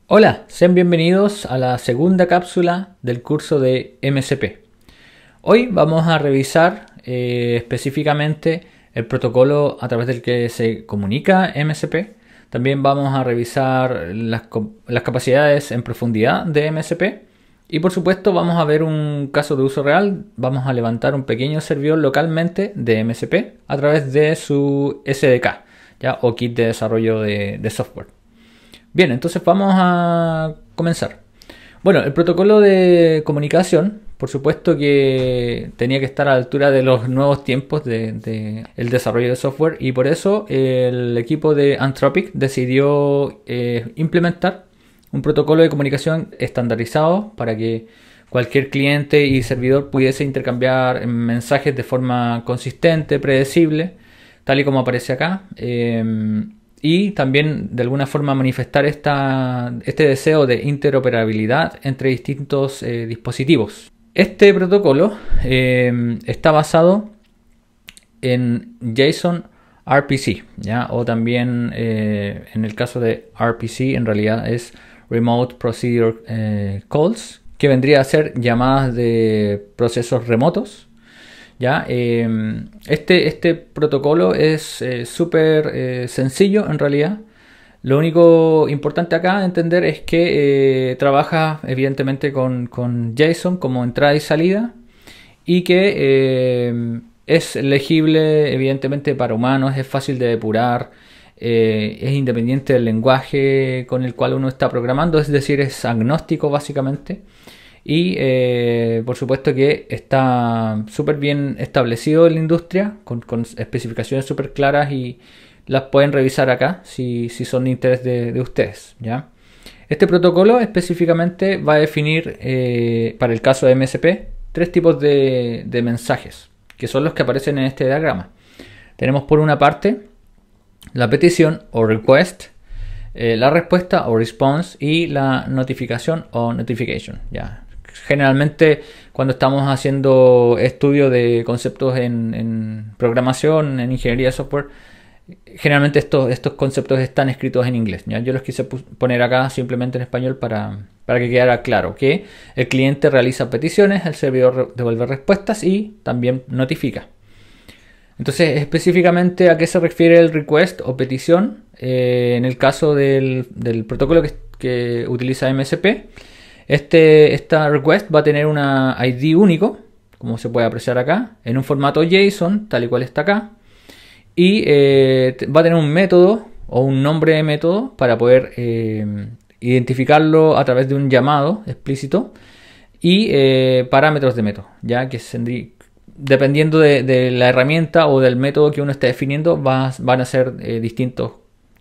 Hola, sean bienvenidos a la segunda cápsula del curso de MSP. Hoy vamos a revisar específicamente el protocolo a través del que se comunica MSP. También vamos a revisar las capacidades en profundidad de MSP. Y por supuesto vamos a ver un caso de uso real. Vamos a levantar un pequeño servidor localmente de MSP a través de su SDK, ¿ya? O kit de desarrollo de software. Bien, entonces vamos a comenzar. Bueno, el protocolo de comunicación, por supuesto que tenía que estar a la altura de los nuevos tiempos de el desarrollo de software, y por eso el equipo de Anthropic decidió implementar un protocolo de comunicación estandarizado para que cualquier cliente y servidor pudiese intercambiar mensajes de forma consistente, predecible, tal y como aparece acá. Y también de alguna forma manifestar este deseo de interoperabilidad entre distintos dispositivos. Este protocolo está basado en JSON RPC, ¿ya? O también en el caso de RPC en realidad es Remote Procedure Calls, que vendría a ser llamadas de procesos remotos. ¿Ya? Este protocolo es súper sencillo en realidad. Lo único importante acá entender es que trabaja evidentemente con JSON como entrada y salida, y que es legible evidentemente para humanos, es fácil de depurar, es independiente del lenguaje con el cual uno está programando, es decir, es agnóstico básicamente. Y por supuesto que está súper bien establecido en la industria, con especificaciones súper claras, y las pueden revisar acá si son de interés de ustedes, ¿ya? Este protocolo específicamente va a definir, para el caso de MSP, tres tipos de mensajes, que son los que aparecen en este diagrama. Tenemos por una parte la petición o request, la respuesta o response, y la notificación o notification, ¿ya? Generalmente cuando estamos haciendo estudio de conceptos en programación, en ingeniería de software, generalmente estos conceptos están escritos en inglés, ¿ya? Yo los quise poner acá simplemente en español para que quedara claro que el cliente realiza peticiones, el servidor devuelve respuestas y también notifica. Entonces, específicamente a qué se refiere el request o petición, en el caso del protocolo que utiliza MSP, esta request va a tener una ID único, como se puede apreciar acá, en un formato JSON, tal y cual está acá. Y va a tener un método o un nombre de método para poder identificarlo a través de un llamado explícito, y parámetros de método, ya que dependiendo de la herramienta o del método que uno esté definiendo, van a ser distintos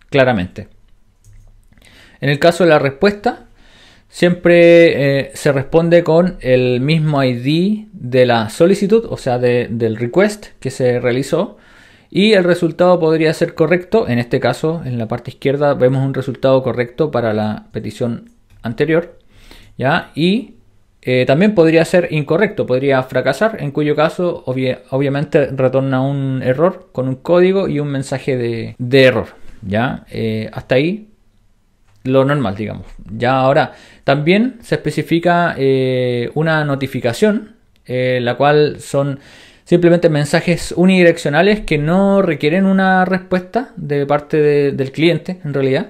claramente. En el caso de la respuesta, siempre se responde con el mismo ID de la solicitud, o sea, del request que se realizó, y el resultado podría ser correcto. En este caso, en la parte izquierda vemos un resultado correcto para la petición anterior, ¿ya? Y también podría ser incorrecto, podría fracasar, en cuyo caso obviamente retorna un error con un código y un mensaje de error, ¿ya? Hasta ahí lo normal, digamos. Ya ahora también se especifica una notificación, la cual son simplemente mensajes unidireccionales que no requieren una respuesta de parte del cliente en realidad,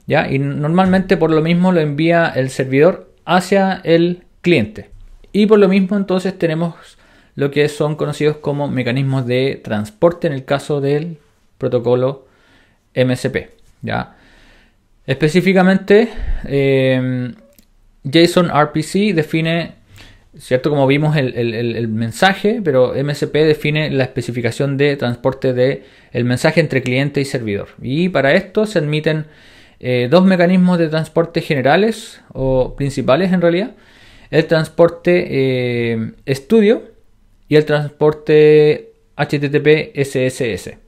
¿ya? Y normalmente por lo mismo lo envía el servidor hacia el cliente. Y por lo mismo entonces tenemos lo que son conocidos como mecanismos de transporte en el caso del protocolo MSP, ¿ya? Específicamente, JSON RPC define, ¿cierto? Como vimos el mensaje, pero MSP define la especificación de transporte del mensaje entre cliente y servidor. Y para esto se admiten dos mecanismos de transporte generales o principales en realidad: el transporte estudio y el transporte HTTP SSS.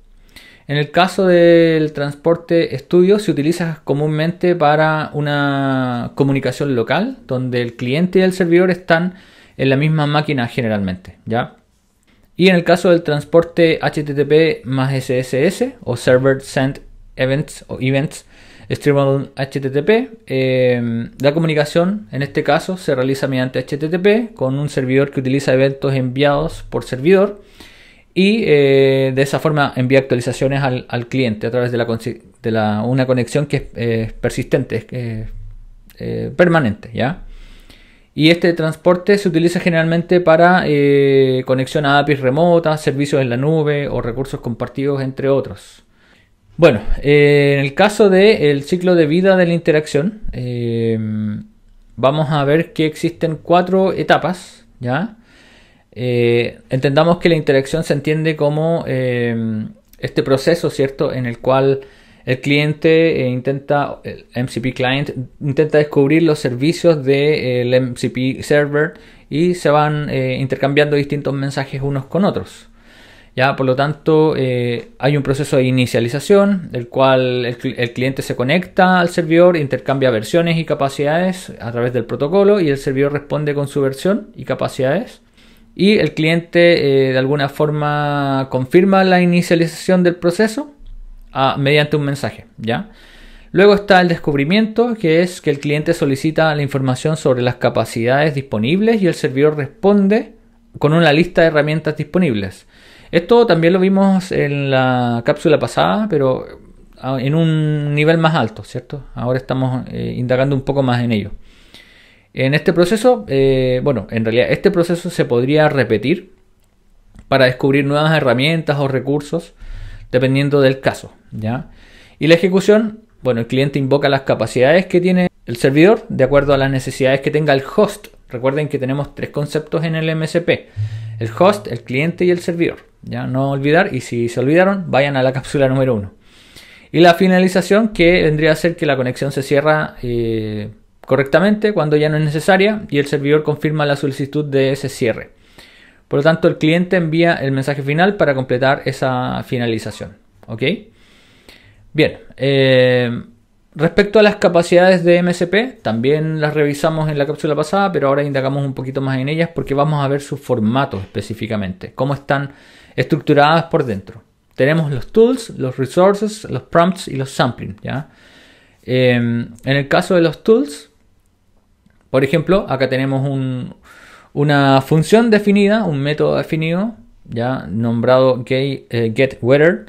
En el caso del transporte estudio se utiliza comúnmente para una comunicación local, donde el cliente y el servidor están en la misma máquina generalmente, ¿ya? Y en el caso del transporte HTTP más SSS o Server Sent Events o Events, Streamable HTTP. La comunicación en este caso se realiza mediante HTTP con un servidor que utiliza eventos enviados por servidor y de esa forma envía actualizaciones al cliente a través de una conexión que es persistente, permanente, ¿ya? Y este transporte se utiliza generalmente para conexión a APIs remotas, servicios en la nube o recursos compartidos, entre otros. Bueno, en el caso del ciclo de vida de la interacción, vamos a ver que existen 4 etapas, ¿ya? Entendamos que la interacción se entiende como este proceso, ¿cierto? En el cual el cliente el MCP client intenta descubrir los servicios del MCP server y se van intercambiando distintos mensajes unos con otros. Ya, por lo tanto, hay un proceso de inicialización, del cual el cliente se conecta al servidor, intercambia versiones y capacidades a través del protocolo y el servidor responde con su versión y capacidades. Y el cliente de alguna forma confirma la inicialización del proceso mediante un mensaje, ¿ya? Luego está el descubrimiento, que es que el cliente solicita la información sobre las capacidades disponibles y el servidor responde con una lista de herramientas disponibles. Esto también lo vimos en la cápsula pasada, pero en un nivel más alto, ¿cierto? Ahora estamos indagando un poco más en ello. En este proceso, bueno, en realidad este proceso se podría repetir para descubrir nuevas herramientas o recursos, dependiendo del caso, ¿ya? Y la ejecución, bueno, el cliente invoca las capacidades que tiene el servidor de acuerdo a las necesidades que tenga el host. Recuerden que tenemos 3 conceptos en el MSP: el host, el cliente y el servidor. Ya no olvidar, y si se olvidaron, vayan a la cápsula número 1. Y la finalización, que vendría a ser que la conexión se cierra correctamente cuando ya no es necesaria y el servidor confirma la solicitud de ese cierre. Por lo tanto, el cliente envía el mensaje final para completar esa finalización. ¿Ok? Bien. Respecto a las capacidades de MSP, también las revisamos en la cápsula pasada, pero ahora indagamos un poquito más en ellas porque vamos a ver sus formatos específicamente, cómo están estructuradas por dentro. Tenemos los tools, los resources, los prompts y los sampling, ¿ya? En el caso de los tools, por ejemplo, acá tenemos una función definida, un método definido, ya nombrado getWeather,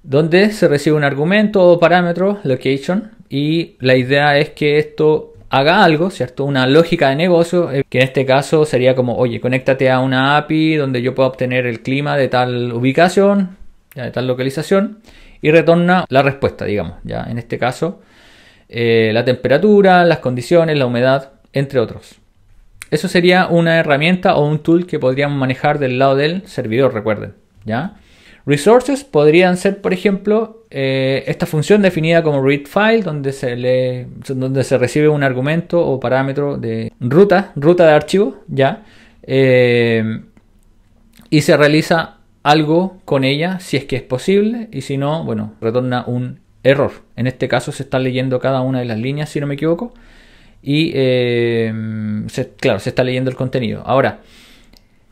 donde se recibe un argumento o parámetro, location, y la idea es que esto haga algo, ¿cierto? Una lógica de negocio, que en este caso sería como, oye, conéctate a una API donde yo pueda obtener el clima de tal ubicación, ya, de tal localización, y retorna la respuesta, digamos, ya en este caso, la temperatura, las condiciones, la humedad, entre otros. Eso sería una herramienta o un tool que podríamos manejar del lado del servidor, recuerden, ¿ya? Resources podrían ser, por ejemplo, esta función definida como readFile, donde se recibe un argumento o parámetro de ruta de archivo, ¿ya? Y se realiza algo con ella si es que es posible, y si no, bueno, retorna un error. En este caso se está leyendo cada una de las líneas, si no me equivoco, y claro, se está leyendo el contenido. Ahora,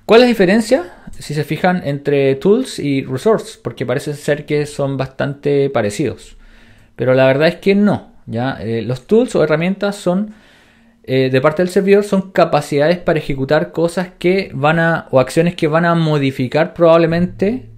¿cuál es la diferencia, si se fijan, entre tools y resources? Porque parece ser que son bastante parecidos, pero la verdad es que no, ¿ya? Los tools o herramientas son, de parte del servidor, son capacidades para ejecutar cosas o acciones que van a modificar probablemente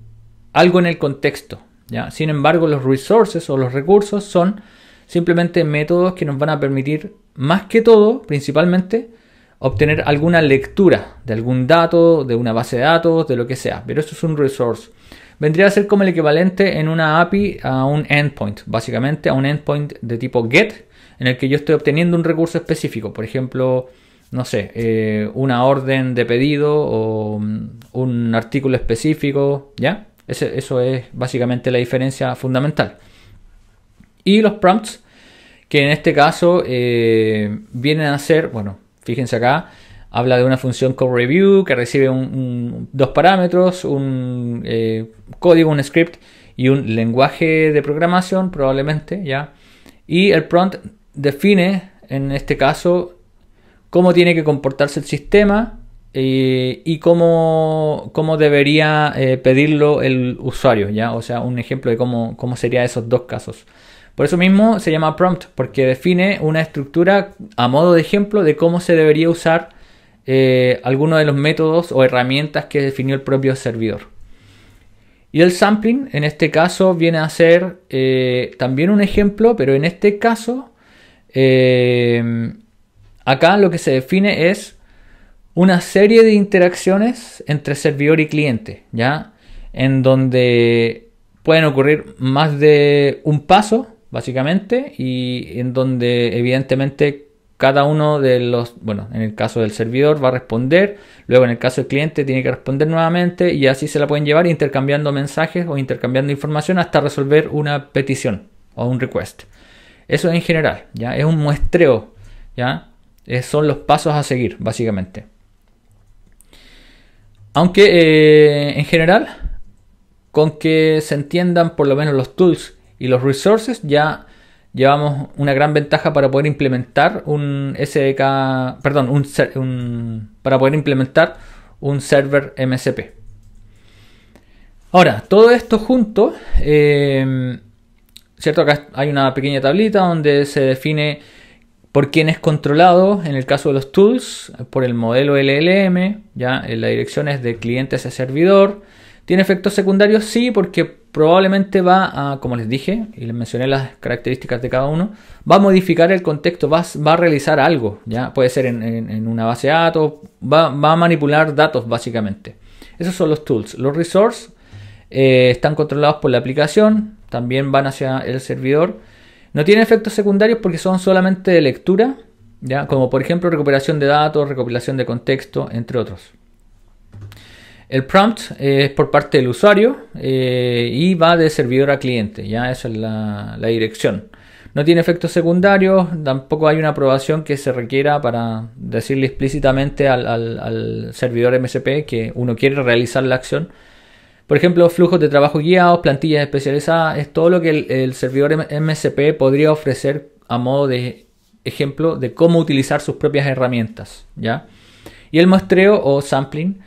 algo en el contexto, ¿ya? Sin embargo, los resources o los recursos son simplemente métodos que nos van a permitir, más que todo, principalmente, obtener alguna lectura de algún dato, de una base de datos, de lo que sea. Pero eso es un resource. Vendría a ser como el equivalente en una API a un endpoint. Básicamente a un endpoint de tipo GET, en el que yo estoy obteniendo un recurso específico. Por ejemplo, no sé, una orden de pedido o un artículo específico, ¿ya? Eso es básicamente la diferencia fundamental. Y los prompts, que en este caso vienen a ser, bueno, fíjense acá, habla de una función code-review que recibe dos parámetros, un código, un script y un lenguaje de programación probablemente, ¿ya? Y el prompt define, en este caso, cómo tiene que comportarse el sistema y cómo debería pedirlo el usuario, ¿ya? O sea, un ejemplo de cómo sería esos dos casos. Por eso mismo se llama prompt, porque define una estructura a modo de ejemplo de cómo se debería usar alguno de los métodos o herramientas que definió el propio servidor. Y el sampling en este caso viene a ser también un ejemplo, pero en este caso acá lo que se define es una serie de interacciones entre servidor y cliente, ¿ya? En donde pueden ocurrir más de un paso, básicamente, y en donde evidentemente cada uno de los, bueno, en el caso del servidor va a responder, luego en el caso del cliente tiene que responder nuevamente y así se la pueden llevar intercambiando mensajes o intercambiando información hasta resolver una petición o un request. Eso en general, ¿ya? Es un muestreo, ¿ya? Son los pasos a seguir, básicamente. Aunque en general, con que se entiendan por lo menos los tools y los resources, ya llevamos una gran ventaja para poder implementar un SDK, perdón, para poder implementar un server MSP. Ahora, todo esto junto, cierto, acá hay una pequeña tablita donde se define por quién es controlado. En el caso de los tools, por el modelo LLM, ya la dirección es de cliente hacia servidor. ¿Tiene efectos secundarios? Sí, porque probablemente va a, como les dije, y les mencioné las características de cada uno, va a modificar el contexto, va a realizar algo, ¿ya? Puede ser en una base de datos, va a manipular datos básicamente. Esos son los tools. Los resources están controlados por la aplicación, también van hacia el servidor. No tienen efectos secundarios porque son solamente de lectura, ¿ya? Como por ejemplo recuperación de datos, recopilación de contexto, entre otros. El prompt es por parte del usuario y va de servidor a cliente, ¿ya? Esa es la dirección. No tiene efectos secundarios, tampoco hay una aprobación que se requiera para decirle explícitamente al servidor MSP que uno quiere realizar la acción. Por ejemplo, flujos de trabajo guiados, plantillas especializadas, es todo lo que el servidor MSP podría ofrecer a modo de ejemplo de cómo utilizar sus propias herramientas, ¿ya? Y el muestreo o sampling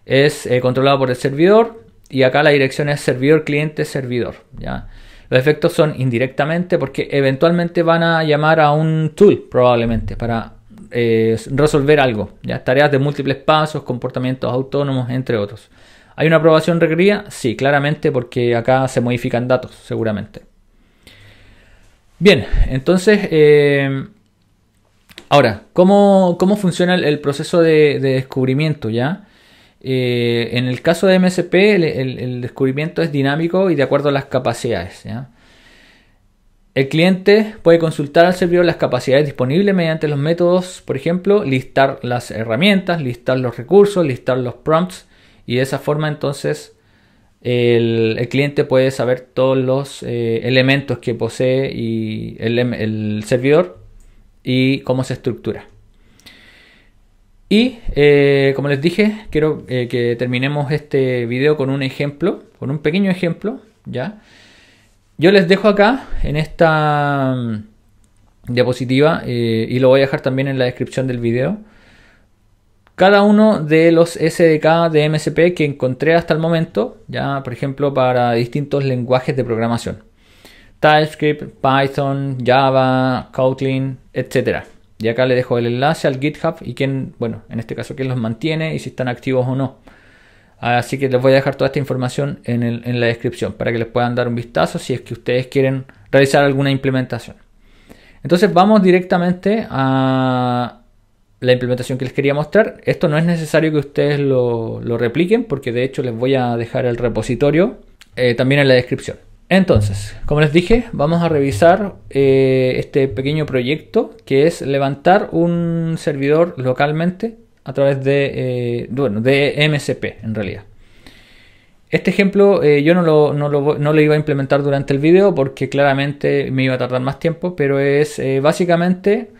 es controlado por el servidor y acá la dirección es servidor, cliente, servidor, ¿ya? Los efectos son indirectamente porque eventualmente van a llamar a un tool probablemente para resolver algo, ¿ya? Tareas de múltiples pasos, comportamientos autónomos, entre otros. ¿Hay una aprobación requerida? Sí, claramente, porque acá se modifican datos, seguramente. Bien, entonces, ahora, ¿cómo funciona el proceso de descubrimiento, ya? En el caso de MSP, el descubrimiento es dinámico y de acuerdo a las capacidades, ¿ya? El cliente puede consultar al servidor las capacidades disponibles mediante los métodos, por ejemplo, listar las herramientas, listar los recursos, listar los prompts. Y de esa forma entonces el cliente puede saber todos los elementos que posee y el servidor y cómo se estructura. Y como les dije, quiero que terminemos este video con un ejemplo, con un pequeño ejemplo, ¿ya? Yo les dejo acá en esta diapositiva y lo voy a dejar también en la descripción del video. Cada uno de los SDK de MSP que encontré hasta el momento, ya por ejemplo para distintos lenguajes de programación. TypeScript, Python, Java, Kotlin, etc. Y acá le dejo el enlace al GitHub y quién, bueno, en este caso quién los mantiene y si están activos o no. Así que les voy a dejar toda esta información en la descripción para que les puedan dar un vistazo si es que ustedes quieren realizar alguna implementación. Entonces vamos directamente a la implementación que les quería mostrar. Esto no es necesario que ustedes lo repliquen porque de hecho les voy a dejar el repositorio también en la descripción. Entonces, como les dije, vamos a revisar este pequeño proyecto que es levantar un servidor localmente a través de MSP en realidad. Este ejemplo yo no lo iba a implementar durante el video porque claramente me iba a tardar más tiempo, pero es básicamente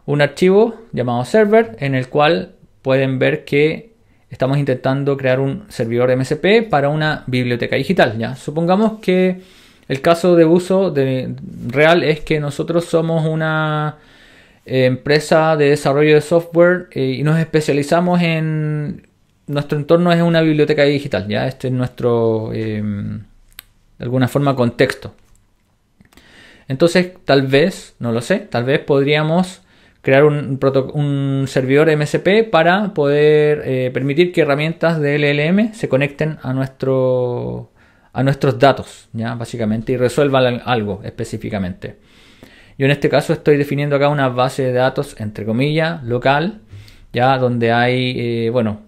un archivo llamado server en el cual pueden ver que estamos intentando crear un servidor MSP para una biblioteca digital, ¿ya? Supongamos que el caso de uso real es que nosotros somos una empresa de desarrollo de software y nos especializamos en... Nuestro entorno es una biblioteca digital, ¿ya? Este es nuestro, de alguna forma, contexto. Entonces tal vez, no lo sé, tal vez podríamos crear un servidor MSP para poder permitir que herramientas de LLM se conecten a nuestros datos, ¿ya? Básicamente, y resuelvan algo específicamente. Yo en este caso estoy definiendo acá una base de datos, entre comillas, local, ya, donde hay, bueno,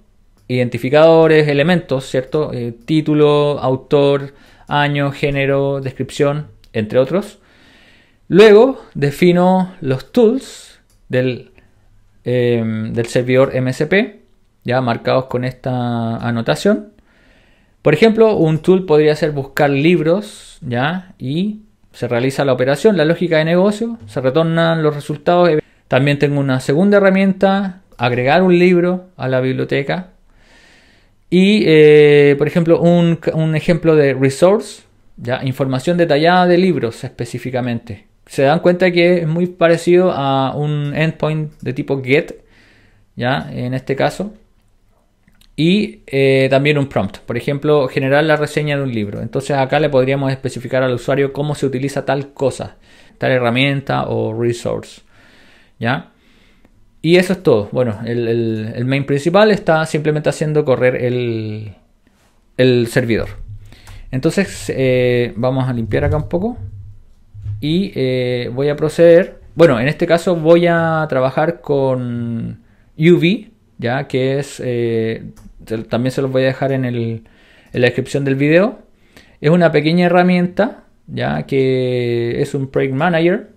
identificadores, elementos, ¿cierto? Título, autor, año, género, descripción, entre otros. Luego defino los tools del servidor MSP, ya marcados con esta anotación. Por ejemplo, un tool podría ser buscar libros, ya, y se realiza la operación, la lógica de negocio, se retornan los resultados. También tengo una segunda herramienta, agregar un libro a la biblioteca. Y, por ejemplo, un ejemplo de resource, ya, información detallada de libros específicamente. Se dan cuenta que es muy parecido a un endpoint de tipo get, ya, en este caso. Y también un prompt, por ejemplo, generar la reseña de un libro. Entonces acá le podríamos especificar al usuario cómo se utiliza tal cosa, tal herramienta o resource, ¿ya? Y eso es todo. Bueno, el main principal está simplemente haciendo correr el servidor. Entonces vamos a limpiar acá un poco y voy a proceder. Bueno, en este caso voy a trabajar con UV, ya que es también se los voy a dejar en la descripción del video. Es una pequeña herramienta, ya que es un project manager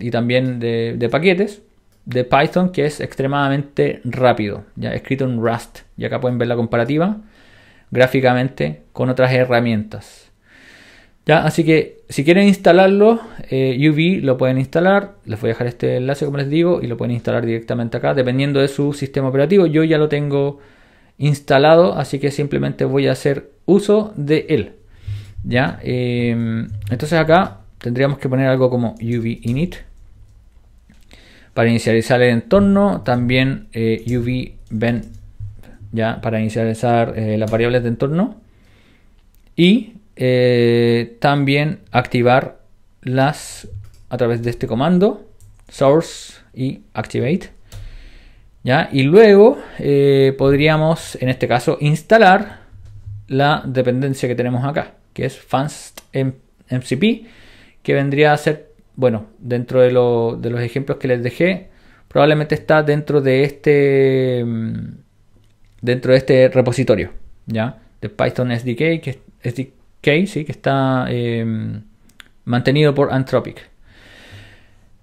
y también de paquetes de Python, que es extremadamente rápido, ya escrito en Rust. Y acá pueden ver la comparativa gráficamente con otras herramientas. Ya, así que si quieren instalarlo, UV lo pueden instalar. Les voy a dejar este enlace, como les digo, y lo pueden instalar directamente acá, dependiendo de su sistema operativo. Yo ya lo tengo instalado, así que simplemente voy a hacer uso de él. Ya, entonces acá tendríamos que poner algo como UV init para inicializar el entorno. También UV ven, ya, para inicializar las variables de entorno. Y también activar a través de este comando source y activate, ¿ya? Y luego podríamos en este caso instalar la dependencia que tenemos acá, que es fastmcp, que vendría a ser, bueno, dentro de los ejemplos que les dejé, probablemente está dentro de este repositorio, ¿ya? De Python SDK, sí, que está mantenido por Anthropic.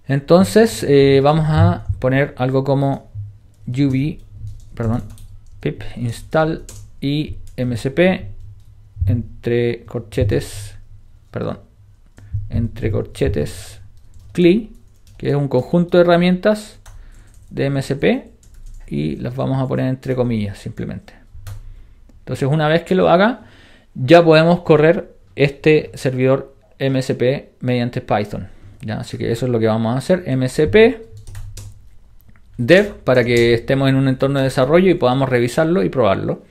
Entonces vamos a poner algo como pip install y msp entre corchetes cli, que es un conjunto de herramientas de msp, y las vamos a poner entre comillas simplemente. Entonces una vez que lo haga, ya podemos correr este servidor MSP mediante Python, ¿ya? Así que eso es lo que vamos a hacer, MSP dev, para que estemos en un entorno de desarrollo y podamos revisarlo y probarlo.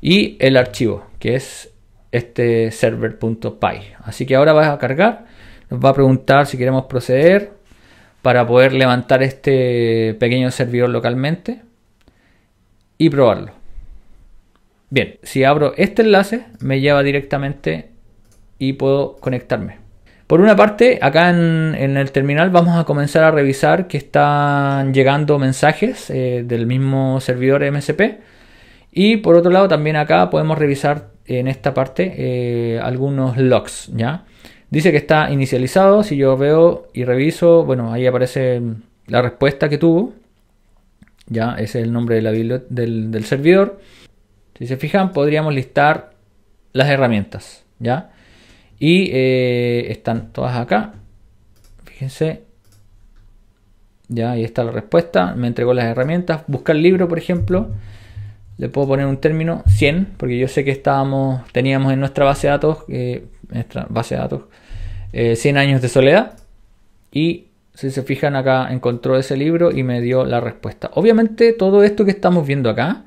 Y el archivo, que es este server.py. Así que ahora va a cargar, nos va a preguntar si queremos proceder para poder levantar este pequeño servidor localmente y probarlo. Bien, si abro este enlace me lleva directamente y puedo conectarme. Por una parte, acá en el terminal vamos a comenzar a revisar que están llegando mensajes del mismo servidor MSP. Y por otro lado también acá podemos revisar en esta parte algunos logs, ¿ya? Dice que está inicializado. Si yo veo y reviso, bueno, ahí aparece la respuesta que tuvo. Ya, ese es el nombre de del servidor. Si se fijan, podríamos listar las herramientas, ¿ya? Y están todas acá. Fíjense. Ya, ahí está la respuesta. Me entregó las herramientas. Buscar libro, por ejemplo. Le puedo poner un término 100, porque yo sé que teníamos en nuestra base de datos, 100 años de soledad. Y si se fijan acá, encontró ese libro y me dio la respuesta. Obviamente todo esto que estamos viendo acá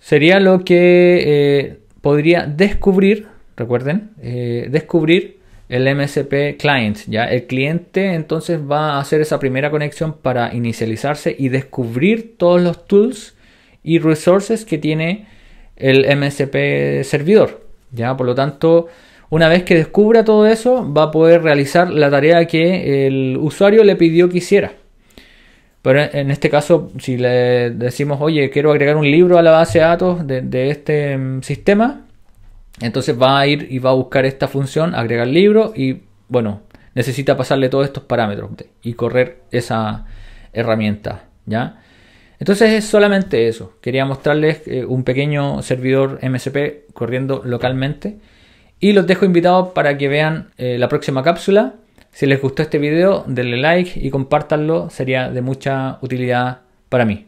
sería lo que podría descubrir, recuerden, descubrir el MSP Client, ¿ya? El cliente entonces va a hacer esa primera conexión para inicializarse y descubrir todos los tools y resources que tiene el MSP servidor, ¿ya? Por lo tanto, una vez que descubra todo eso, va a poder realizar la tarea que el usuario le pidió que hiciera. Pero en este caso, si le decimos, oye, quiero agregar un libro a la base de datos de este sistema, entonces va a ir y va a buscar esta función, agregar libro, y bueno, necesita pasarle todos estos parámetros y correr esa herramienta, ¿ya? Entonces es solamente eso. Quería mostrarles un pequeño servidor MSP corriendo localmente. Y los dejo invitados para que vean la próxima cápsula. Si les gustó este video, denle like y compártanlo. Sería de mucha utilidad para mí.